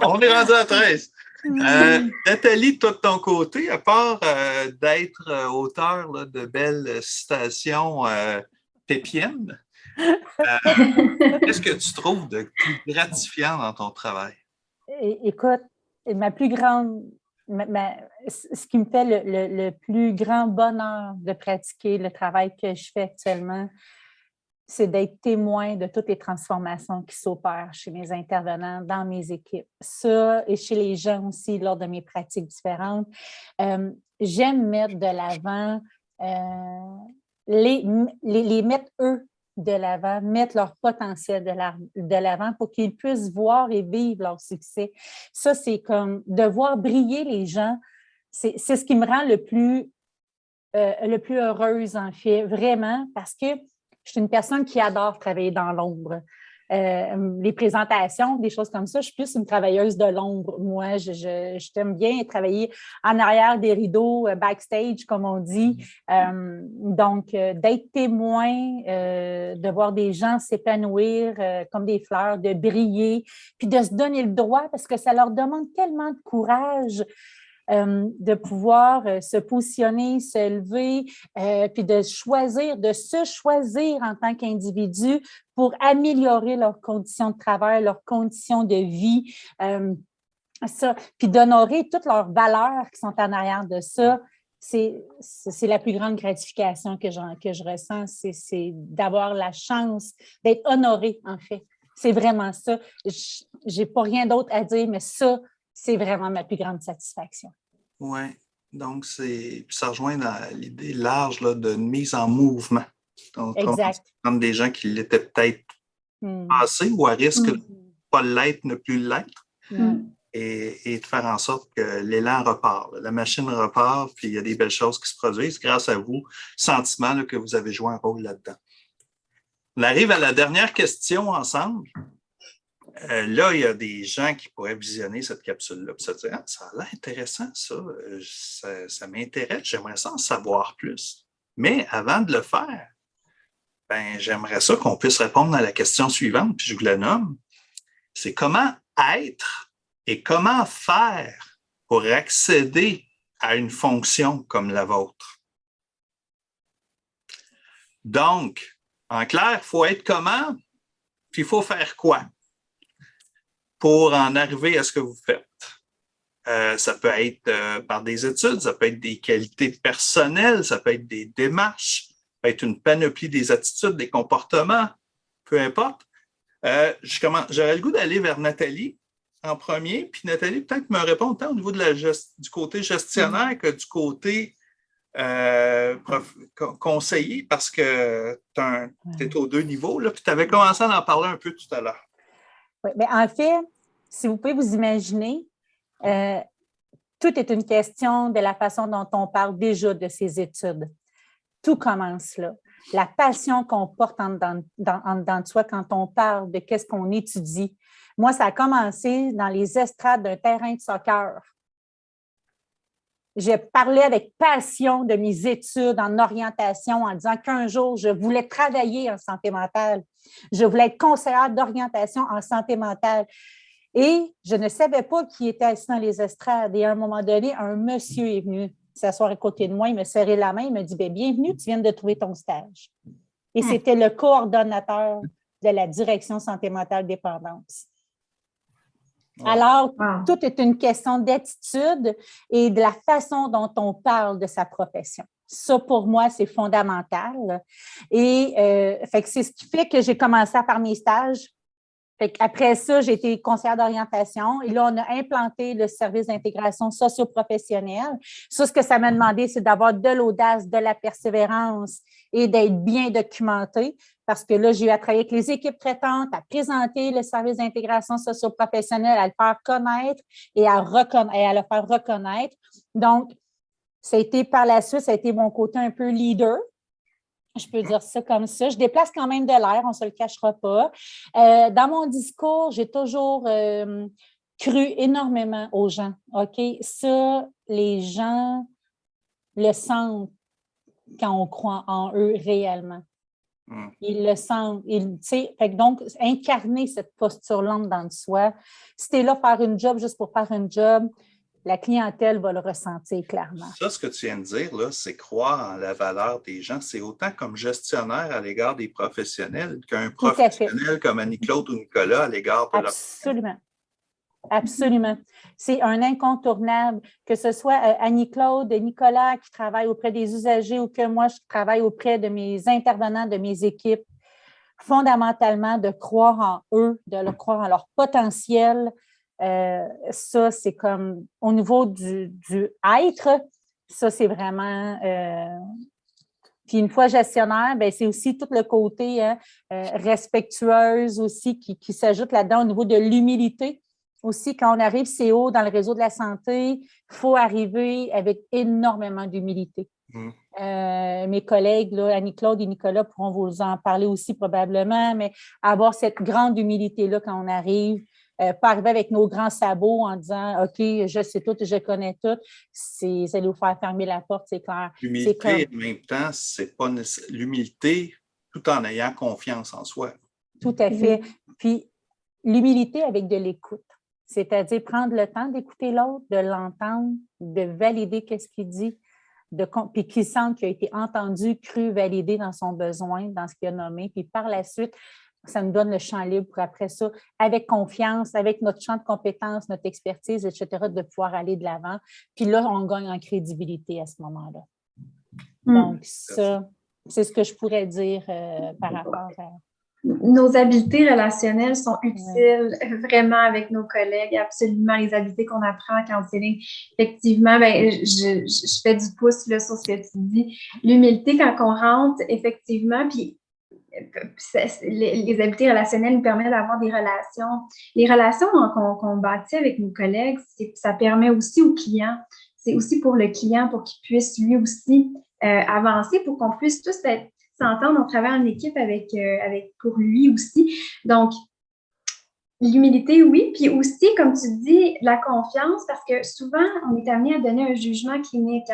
Speaker 1: On est rendu à 13. Nathalie, toi de ton côté, à part d'être auteur là, de belles citations pépiennes, qu'est-ce que tu trouves de plus gratifiant dans ton travail?
Speaker 4: Écoute, ma plus grande... ce qui me fait le plus grand bonheur de pratiquer le travail que je fais actuellement, c'est d'être témoin de toutes les transformations qui s'opèrent chez mes intervenants, dans mes équipes. Ça, et chez les gens aussi, lors de mes pratiques différentes. J'aime mettre de l'avant, les mettre eux de l'avant, mettre leur potentiel de l'avant pour qu'ils puissent voir et vivre leur succès. Ça, c'est comme de voir briller les gens. C'est ce qui me rend le plus heureuse, en fait, vraiment, parce que je suis une personne qui adore travailler dans l'ombre. Les présentations, des choses comme ça, je suis plus une travailleuse de l'ombre. Moi, je t'aime bien travailler en arrière des rideaux, backstage, comme on dit. Donc, d'être témoin, de voir des gens s'épanouir comme des fleurs, de briller, puis de se donner le droit, parce que ça leur demande tellement de courage de pouvoir se positionner, se lever, puis de se choisir en tant qu'individu pour améliorer leurs conditions de travail, leurs conditions de vie, puis d'honorer toutes leurs valeurs qui sont en arrière de ça. C'est la plus grande gratification que je ressens, c'est d'avoir la chance d'être honorée, en fait. C'est vraiment ça. Je n'ai pas rien d'autre à dire, mais ça, c'est vraiment ma plus grande satisfaction.
Speaker 1: Oui, donc ça rejoint dans l'idée large là, d'une mise en mouvement. Donc,
Speaker 4: exact.
Speaker 1: Comme des gens qui l'étaient peut-être passés ou à risque de ne pas l'être, ne plus l'être, et de faire en sorte que l'élan repart. La machine repart, puis il y a des belles choses qui se produisent grâce à vous, sentiment là, que vous avez joué un rôle là-dedans. On arrive à la dernière question ensemble. Là, il y a des gens qui pourraient visionner cette capsule-là et se dire « Ah, ça a l'air intéressant, ça m'intéresse, j'aimerais ça en savoir plus. » Mais avant de le faire, j'aimerais ça qu'on puisse répondre à la question suivante, puis je vous la nomme. C'est comment être et comment faire pour accéder à une fonction comme la vôtre. Donc, en clair, il faut être comment, puis il faut faire quoi pour en arriver à ce que vous faites. Ça peut être par des études, ça peut être des qualités personnelles, ça peut être des démarches, ça peut être une panoplie des attitudes, des comportements, peu importe. J'aurais le goût d'aller vers Nathalie en premier, puis Nathalie, peut-être me répond autant au niveau de du côté gestionnaire que du côté conseiller, parce que tu es aux deux niveaux, là, puis tu avais commencé à en parler un peu tout à l'heure.
Speaker 4: Oui, bien, en fait, si vous pouvez vous imaginer, tout est une question de la façon dont on parle déjà de ses études. Tout commence là. La passion qu'on porte en dedans de soi quand on parle de qu'est-ce qu'on étudie. Moi, ça a commencé dans les estrades d'un terrain de soccer. J'ai parlé avec passion de mes études en orientation en disant qu'un jour, je voulais travailler en santé mentale. Je voulais être conseillère d'orientation en santé mentale. Et je ne savais pas qui était assis dans les estrades. Et à un moment donné, un monsieur est venu s'asseoir à côté de moi, il me serrait la main, il me dit « Bienvenue, tu viens de trouver ton stage. » Et c'était le coordonnateur de la direction santé mentale dépendance. Alors, tout est une question d'attitude et de la façon dont on parle de sa profession. Ça, pour moi, c'est fondamental. Et fait que c'est ce qui fait que j'ai commencé à faire mes stages. Après ça, j'ai été conseillère d'orientation et là, on a implanté le service d'intégration socio-professionnelle. Ça, ce que ça m'a demandé, c'est d'avoir de l'audace, de la persévérance et d'être bien documenté parce que là, j'ai eu à travailler avec les équipes traitantes, à présenter le service d'intégration socio-professionnelle, à le faire connaître et à le faire reconnaître. Donc, ça a été par la suite, ça a été mon côté un peu leader. Je peux dire ça comme ça. Je déplace quand même de l'air, on ne se le cachera pas. Dans mon discours, j'ai toujours cru énormément aux gens. OK? Ça, les gens le sentent quand on croit en eux réellement. Ils le sentent. Donc, incarner cette posture-là dans de soi, si tu es là faire une job juste pour faire une job, la clientèle va le ressentir clairement.
Speaker 1: Ça, ce que tu viens de dire, là, c'est croire en la valeur des gens. C'est autant comme gestionnaire à l'égard des professionnels qu'un professionnel comme Annie-Claude ou Nicolas à l'égard de
Speaker 4: Absolument. Absolument. C'est un incontournable, que ce soit Annie-Claude, Nicolas qui travaillent auprès des usagers ou que moi, je travaille auprès de mes intervenants, de mes équipes. Fondamentalement, de croire en eux, de croire en leur potentiel. Ça, c'est comme au niveau du être, ça, c'est vraiment... Puis une fois gestionnaire, bien, c'est aussi tout le côté respectueuse aussi qui s'ajoute là-dedans au niveau de l'humilité. Aussi, quand on arrive CO dans le réseau de la santé, il faut arriver avec énormément d'humilité. Mes collègues, là, Annie-Claude et Nicolas, pourront vous en parler aussi probablement, mais avoir cette grande humilité-là quand on arrive, pas arriver avec nos grands sabots en disant « OK, je sais tout, je connais tout », c'est nous faire fermer la porte, c'est clair.
Speaker 1: L'humilité, en même temps, c'est pas l'humilité tout en ayant confiance en soi.
Speaker 4: Tout à fait. Puis, l'humilité avec de l'écoute. C'est-à-dire prendre le temps d'écouter l'autre, de l'entendre, de valider qu'est-ce qu'il dit, puis qu'il sente qu'il a été entendu, cru, validé dans son besoin, dans ce qu'il a nommé. Puis par la suite, ça nous donne le champ libre pour après ça, avec confiance, avec notre champ de compétences, notre expertise, etc., de pouvoir aller de l'avant. Puis là, on gagne en crédibilité à ce moment-là. Donc ça, c'est ce que je pourrais dire par rapport à...
Speaker 2: Nos habiletés relationnelles sont utiles vraiment avec nos collègues, absolument, les habiletés qu'on apprend en counseling. Effectivement, ben, je fais du pouce là, sur ce que tu dis. L'humilité, quand on rentre, effectivement, puis les habiletés relationnelles nous permettent d'avoir des relations. Les relations qu'on bâtit avec nos collègues, ça permet aussi aux clients. C'est aussi pour le client, pour qu'il puisse lui aussi avancer, pour qu'on puisse tous s'entendre, on travaille en équipe pour lui aussi. Donc, l'humilité, oui. Puis aussi, comme tu dis, la confiance, parce que souvent, on est amené à donner un jugement clinique,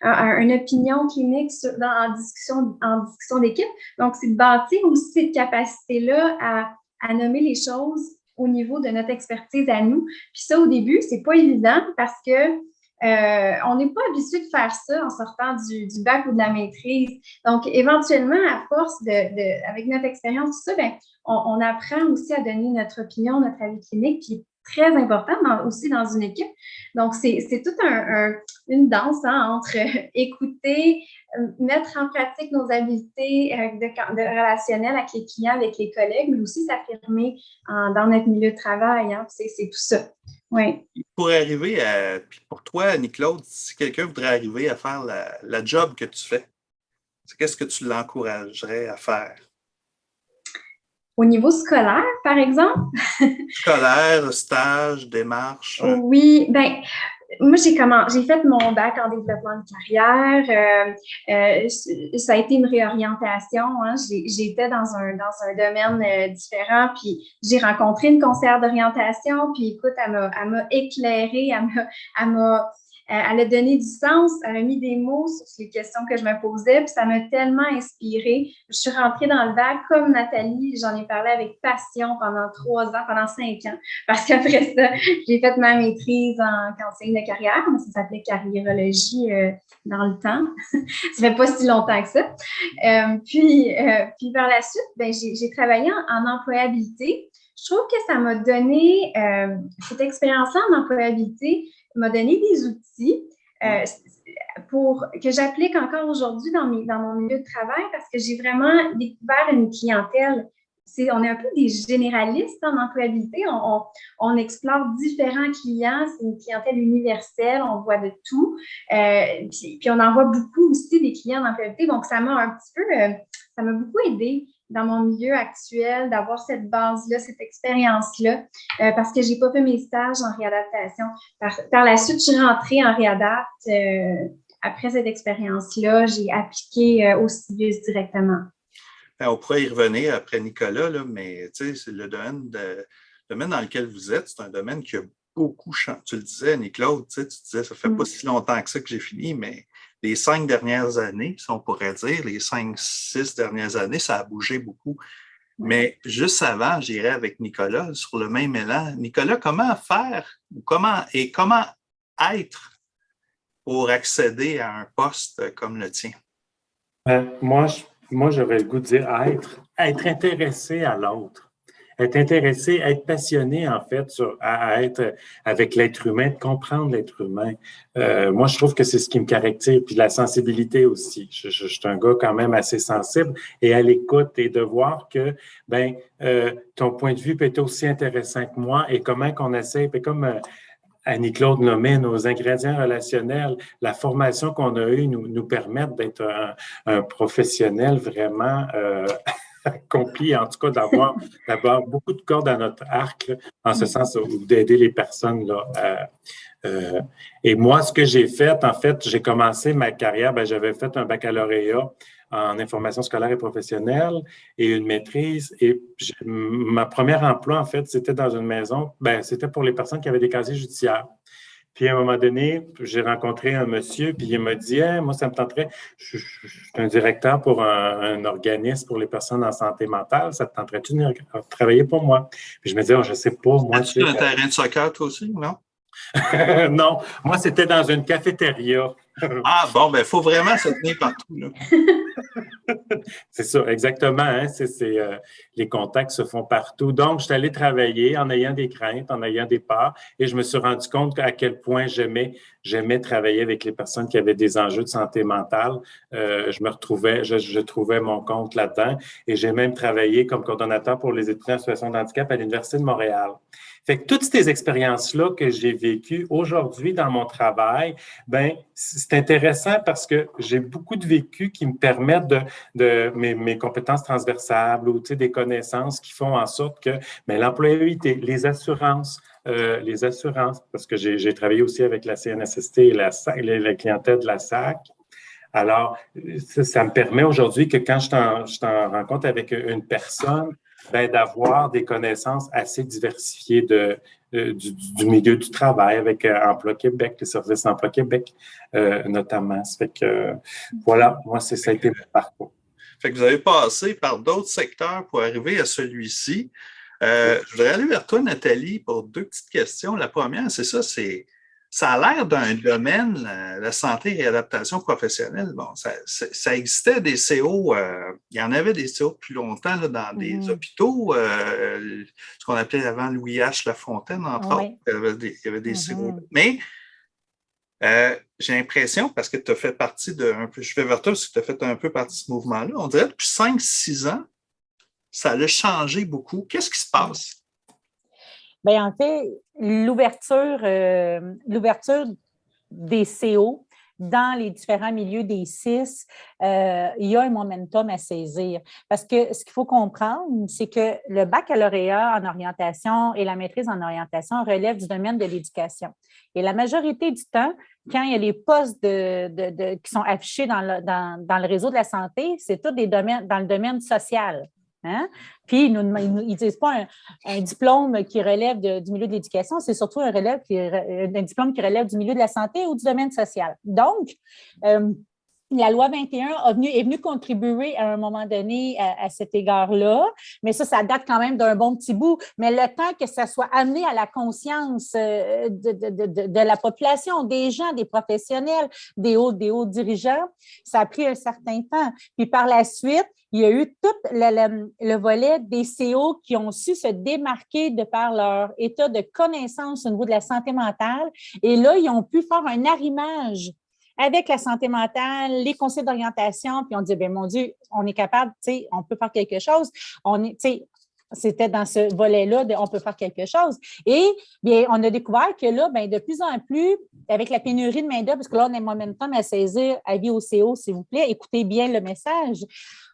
Speaker 2: une opinion clinique en discussion d'équipe. Donc, c'est de bâtir aussi cette capacité-là à nommer les choses au niveau de notre expertise à nous. Puis ça, au début, c'est pas évident parce que on n'est pas habitué de faire ça en sortant du bac ou de la maîtrise. Donc, éventuellement, à force avec notre expérience, tout ça, bien, on apprend aussi à donner notre opinion, notre avis clinique. Puis très important aussi dans une équipe. Donc, c'est toute une danse entre écouter, mettre en pratique nos habiletés de relationnel avec les clients, avec les collègues, mais aussi s'affirmer dans notre milieu de travail. Hein. C'est tout ça. Oui.
Speaker 1: Pour arriver à, puis pour toi, Annie-Claude, si quelqu'un voudrait arriver à faire la job que tu fais, qu'est-ce que tu l'encouragerais à faire?
Speaker 2: Au niveau scolaire, par exemple?
Speaker 1: Scolaire, stage, démarche?
Speaker 2: Oui, ben moi, j'ai fait mon bac en développement de carrière. Ça a été une réorientation. Hein. J'étais dans un domaine différent, puis j'ai rencontré une conseillère d'orientation, puis écoute, elle m'a éclairée, elle a donné du sens, elle a mis des mots sur les questions que je me posais, puis ça m'a tellement inspirée. Je suis rentrée dans le bac comme Nathalie, j'en ai parlé avec passion pendant 3 ans, pendant 5 ans, parce qu'après ça, j'ai fait ma maîtrise en conseil de carrière, mais ça s'appelait carriérologie dans le temps. Ça fait pas si longtemps que ça. Puis par la suite, ben, j'ai travaillé en employabilité. Je trouve que ça m'a donné, cette expérience-là en employabilité m'a donné des outils que j'applique encore aujourd'hui dans mon milieu de travail parce que j'ai vraiment découvert une clientèle. On est un peu des généralistes en employabilité. On explore différents clients. C'est une clientèle universelle. On voit de tout. Puis on en voit beaucoup aussi des clients en employabilité. Donc, ça m'a beaucoup aidé dans mon milieu actuel, d'avoir cette base-là, cette expérience-là, parce que j'ai pas fait mes stages en réadaptation. Par la suite, je suis rentrée en réadapt. Après cette expérience-là, j'ai appliqué au CIUS directement.
Speaker 1: On pourrait y revenir après Nicolas, là, mais c'est le domaine dans lequel vous êtes, c'est un domaine qui a beaucoup changé. Tu le disais, Annie-Claude, tu disais, ça fait pas si longtemps que ça que j'ai fini, mais les 5 dernières années, si on pourrait dire, les 5-6 dernières années, ça a bougé beaucoup. Mais juste avant, j'irai avec Nicolas sur le même élan. Nicolas, comment faire ou comment être pour accéder à un poste comme le tien?
Speaker 3: Moi, j'aurais le goût de dire être intéressé à l'autre. Être intéressé, être passionné, en fait, à être avec l'être humain, de comprendre l'être humain. Moi, je trouve que c'est ce qui me caractérise, puis la sensibilité aussi. Je suis un gars quand même assez sensible et à l'écoute et de voir que, ton point de vue peut être aussi intéressant que moi et comment qu'on essaie, puis comme Annie-Claude nommait nos ingrédients relationnels, la formation qu'on a eue nous permettent d'être un professionnel vraiment accompli, en tout cas d'avoir beaucoup de cordes à notre arc, là, en ce sens d'aider les personnes. Là, et moi, ce que j'ai fait, en fait, j'ai commencé ma carrière, j'avais fait un baccalauréat en information scolaire et professionnelle et une maîtrise. Et ma première emploi, en fait, c'était dans une maison, c'était pour les personnes qui avaient des casiers judiciaires. Puis, à un moment donné, j'ai rencontré un monsieur, puis il m'a dit moi, ça me tenterait, je suis un directeur pour un organisme pour les personnes en santé mentale, ça te tenterait-tu de travailler pour moi? Puis je me disais je sais pas, moi.
Speaker 1: As-tu un terrain de soccer, toi aussi, non?
Speaker 3: Non, moi, c'était dans une cafétéria.
Speaker 1: Ah, bon, il faut vraiment se tenir partout, là.
Speaker 3: C'est ça, exactement. Hein? Les contacts se font partout. Donc, je suis allé travailler en ayant des craintes, en ayant des peurs, et je me suis rendu compte à quel point j'aimais travailler avec les personnes qui avaient des enjeux de santé mentale. Je trouvais mon compte là-dedans, et j'ai même travaillé comme coordonnateur pour les étudiants en situation de handicap à l'Université de Montréal. Fait que toutes ces expériences-là que j'ai vécues aujourd'hui dans mon travail, c'est intéressant parce que j'ai beaucoup de vécu qui me permettent de mes compétences transversales ou des connaissances qui font en sorte que l'employabilité, les assurances, parce que j'ai travaillé aussi avec la CNSST et la clientèle de la SAC. Alors, ça me permet aujourd'hui que quand je t'en rencontre avec une personne, d'avoir des connaissances assez diversifiées du milieu du travail avec Emploi Québec, les services Emploi Québec notamment. Ça fait que, voilà, moi, ça a été mon parcours.
Speaker 1: Fait que vous avez passé par d'autres secteurs pour arriver à celui-ci. Je voudrais aller vers toi, Nathalie, pour 2 petites questions. La première, c'est ça, c'est ça a l'air d'un domaine, la santé et réadaptation professionnelle. Bon, ça existait des CO, il y en avait des CO depuis longtemps là, dans des hôpitaux, ce qu'on appelait avant Louis H. Lafontaine, entre autres. Il y avait des CO. Mais j'ai l'impression, parce que tu as fait partie je vais vers toi parce que tu as fait un peu partie de ce mouvement-là, on dirait que depuis 5-6 ans, ça a changé beaucoup. Qu'est-ce qui se passe?
Speaker 4: Bien, en fait, l'ouverture des CO dans les différents milieux des CIS, il y a un momentum à saisir. Parce que ce qu'il faut comprendre, c'est que le baccalauréat en orientation et la maîtrise en orientation relèvent du domaine de l'éducation. Et la majorité du temps, quand il y a les postes qui sont affichés dans le réseau de la santé, c'est tout dans le domaine social. Hein? Puis, ils ne disent pas un diplôme qui relève du milieu de l'éducation, c'est surtout un diplôme qui relève du milieu de la santé ou du domaine social. Donc, la loi 21 est venue contribuer à un moment donné à cet égard-là, mais ça date quand même d'un bon petit bout. Mais le temps que ça soit amené à la conscience de la population, des gens, des professionnels, des hauts dirigeants, ça a pris un certain temps. Puis par la suite, il y a eu tout le volet des CO qui ont su se démarquer de par leur état de connaissance au niveau de la santé mentale. Et là, ils ont pu faire un arrimage avec la santé mentale, les conseils d'orientation, puis on dit, bien, mon Dieu, on est capable, tu sais, on peut faire quelque chose. C'était dans ce volet-là on peut faire quelque chose. Et bien, on a découvert que là, bien, de plus en plus, avec la pénurie de main-d'œuvre, parce que là, on a un momentum à saisir, avis au CO, s'il vous plaît, écoutez bien le message.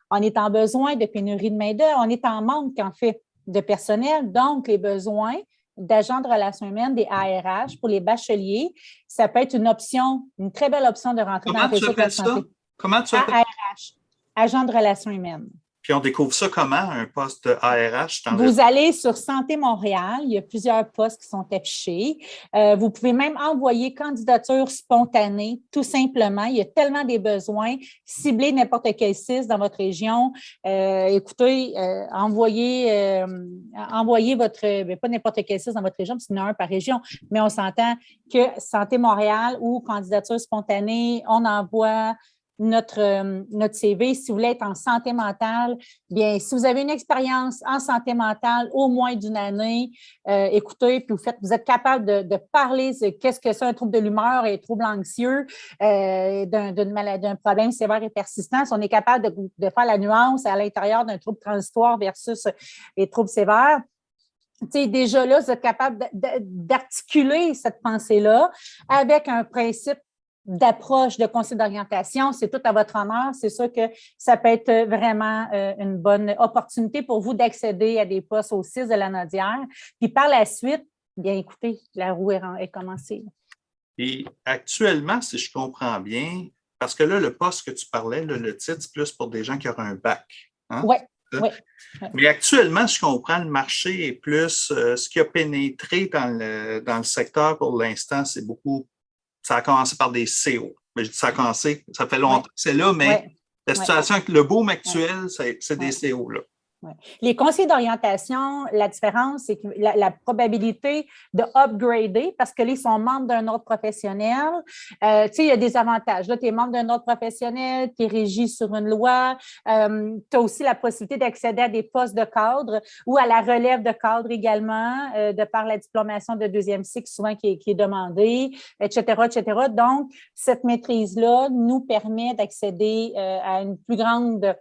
Speaker 4: On est en besoin de pénurie de main-d'œuvre, on est en manque, en fait, de personnel. Donc, les besoins d'agents de relations humaines, des ARH pour les bacheliers, ça peut être une option, une très belle option de rentrer dans le réseau de la santé.
Speaker 1: Comment tu appelles ça?
Speaker 4: ARH, agent de relations humaines.
Speaker 1: Puis on découvre ça comment, un poste de ARH?
Speaker 4: Vous allez sur Santé Montréal, il y a plusieurs postes qui sont affichés. Vous pouvez même envoyer candidature spontanée, tout simplement. Il y a tellement des besoins. Ciblez n'importe quel CIS dans votre région. Écoutez, envoyez pas n'importe quel CIS dans votre région, parce qu'il y en a un par région, mais on s'entend que Santé Montréal ou candidature spontanée, on envoie notre CV. Si vous voulez être en santé mentale, bien, si vous avez une expérience en santé mentale au moins d'une année, écoutez, puis vous êtes capable de parler de qu'est-ce que c'est un trouble de l'humeur et trouble anxieux, d'un problème sévère et persistant. Si on est capable de faire la nuance à l'intérieur d'un trouble transitoire versus les troubles sévères, tu sais, déjà là, vous êtes capable d'articuler cette pensée-là avec un principe d'approche de conseil d'orientation, c'est tout à votre honneur. C'est sûr que ça peut être vraiment une bonne opportunité pour vous d'accéder à des postes au CIS de la Naudière. Puis par la suite, bien écoutez, la roue est commencée.
Speaker 1: Et actuellement, si je comprends bien, parce que là, le poste que tu parlais, le titre, c'est plus pour des gens qui auraient un bac. Hein?
Speaker 4: Oui. Oui.
Speaker 1: Mais actuellement, je comprends, le marché est plus, ce qui a pénétré dans le secteur pour l'instant, c'est beaucoup. Ça a commencé par des CO. Mais je dis ça a commencé, ça fait longtemps que c'est là, mais la situation avec le boom actuel, c'est des CO là.
Speaker 4: Ouais. Les conseils d'orientation, la différence, c'est que la probabilité de upgrader, parce que là, ils sont membres d'un ordre professionnel, tu sais, il y a des avantages. Là, tu es membre d'un ordre professionnel, tu es régi sur une loi, tu as aussi la possibilité d'accéder à des postes de cadre ou à la relève de cadre également, de par la diplomation de deuxième cycle, souvent qui est demandée, etc., etc. Donc, cette maîtrise-là nous permet d'accéder à une plus grande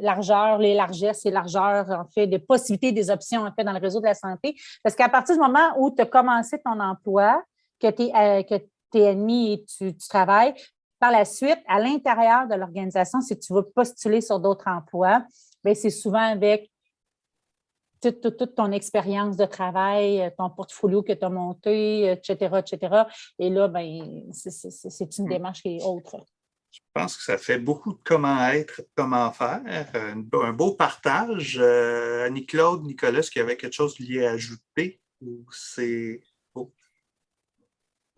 Speaker 4: largeur, les largesses et largeurs, en fait, des possibilités, des options, en fait, dans le réseau de la santé. Parce qu'à partir du moment où tu as commencé ton emploi, que tu es admis et tu travailles, par la suite, à l'intérieur de l'organisation, si tu veux postuler sur d'autres emplois, bien, c'est souvent avec toute ton expérience de travail, ton portfolio que tu as monté, etc., etc. Et là, bien, c'est une démarche qui est autre.
Speaker 1: Je pense que ça fait beaucoup de comment être, comment faire. Un beau partage. Annie-Claude, Nicolas, est-ce qu'il y avait quelque chose lié à ajouter? Ou c'est... Oh.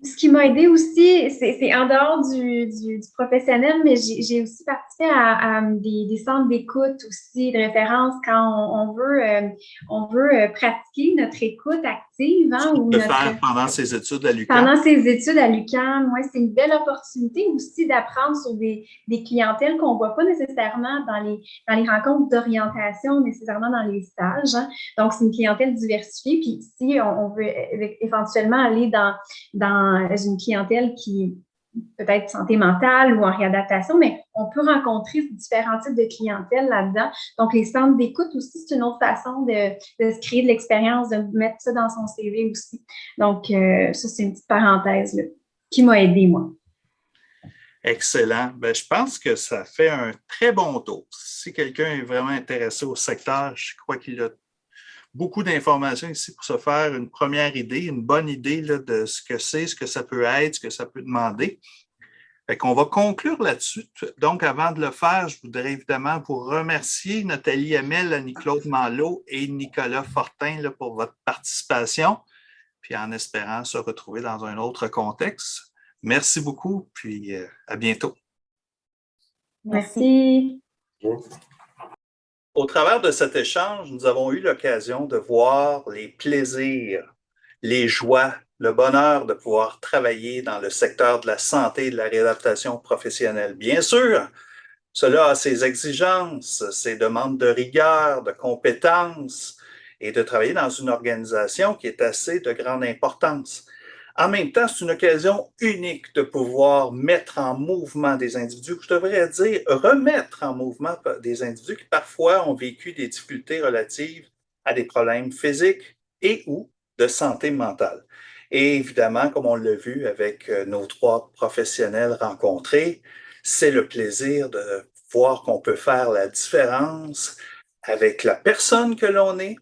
Speaker 2: Ce qui m'a aidé aussi, c'est en dehors du professionnel, mais j'ai aussi participé à des centres d'écoute aussi, de référence quand on veut pratiquer notre écoute active,
Speaker 1: Ce
Speaker 2: hein,
Speaker 1: qu'on
Speaker 2: ou
Speaker 1: peut
Speaker 2: notre
Speaker 1: faire pendant ses études à l'UQAM.
Speaker 2: pendant ses études à l'UQAM. Ouais, c'est une belle opportunité aussi d'apprendre sur des clientèles qu'on ne voit pas nécessairement dans les rencontres d'orientation, nécessairement dans les stages, hein. Donc, c'est une clientèle diversifiée. Puis si on veut éventuellement aller dans une clientèle qui peut-être santé mentale ou en réadaptation, mais on peut rencontrer différents types de clientèle là-dedans. Donc, les centres d'écoute aussi, c'est une autre façon de se créer de l'expérience, de mettre ça dans son CV aussi. Donc, ça, c'est une petite parenthèse là, qui m'a aidée, moi.
Speaker 1: Excellent. Ben, je pense que ça fait un très bon tour. Si quelqu'un est vraiment intéressé au secteur, je crois qu'il a beaucoup d'informations ici pour se faire une première idée, une bonne idée là, de ce que c'est, ce que ça peut être, ce que ça peut demander. Fait qu'on va conclure là-dessus. Donc, avant de le faire, je voudrais évidemment vous remercier, Nathalie Hamel, Annie-Claude Malo et Nicolas Fortin là, pour votre participation, puis en espérant se retrouver dans un autre contexte. Merci beaucoup, puis à bientôt.
Speaker 2: Merci.
Speaker 1: Au travers de cet échange, nous avons eu l'occasion de voir les plaisirs, les joies, le bonheur de pouvoir travailler dans le secteur de la santé et de la réadaptation professionnelle. Bien sûr, cela a ses exigences, ses demandes de rigueur, de compétences et de travailler dans une organisation qui est assez de grande importance. En même temps, c'est une occasion unique de pouvoir mettre en mouvement des individus, je devrais dire remettre en mouvement des individus qui parfois ont vécu des difficultés relatives à des problèmes physiques et ou de santé mentale. Et évidemment, comme on l'a vu avec nos 3 professionnels rencontrés, c'est le plaisir de voir qu'on peut faire la différence avec la personne que l'on est,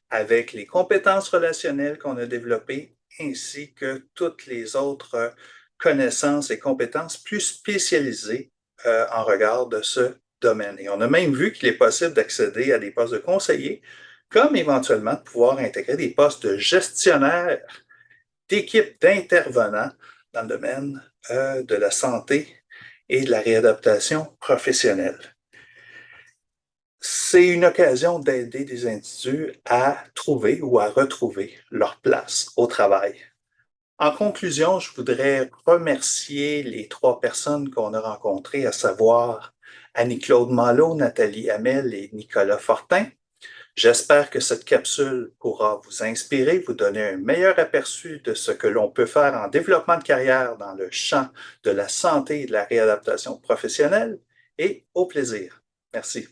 Speaker 1: avec les compétences relationnelles qu'on a développées, ainsi que toutes les autres connaissances et compétences plus spécialisées en regard de ce domaine. Et on a même vu qu'il est possible d'accéder à des postes de conseiller, comme éventuellement de pouvoir intégrer des postes de gestionnaire d'équipes d'intervenants dans le domaine de la santé et de la réadaptation professionnelle. C'est une occasion d'aider des individus à trouver ou à retrouver leur place au travail. En conclusion, je voudrais remercier les 3 personnes qu'on a rencontrées, à savoir Annie-Claude Malo, Nathalie Hamel et Nicolas Fortin. J'espère que cette capsule pourra vous inspirer, vous donner un meilleur aperçu de ce que l'on peut faire en développement de carrière dans le champ de la santé et de la réadaptation professionnelle, et au plaisir. Merci.